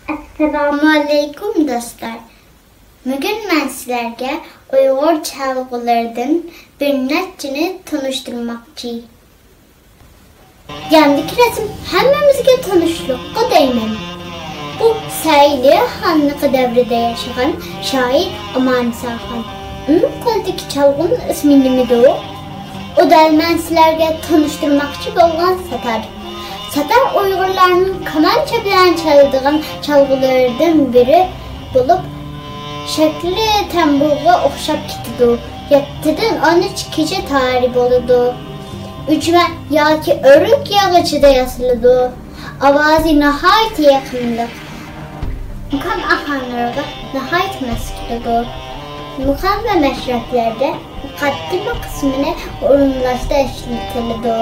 Assalamu alaikum dostlar. Bugün mən sizlərə Uyğur çalğılarından bir neçəni tanıştırmaqçıyım. Yandaki resim həmmimizə tanışlıqqa değmeli. Bu Səyli xanlığı dövründə yaşayan şair Amanisa xan. Onun qoldakı çalğının ismi nimidir? O da mən sizlərə tanıştırmaqçı olan Satar. Satar Uyğurların kamança bilen çaldığın çalgılardan biri bulup şekli tembuğa oxşab gididu. Yettidən 13 kişi tarif oludu. Üçmə ya ki örük yağıcıda yazılıdı. Avazı nəhayət yaxındı. Muqam axanlığı nəhayət məskilidu. Muqam və məşrəflərdə müqaddimə qismini orunlaşda işlətildi.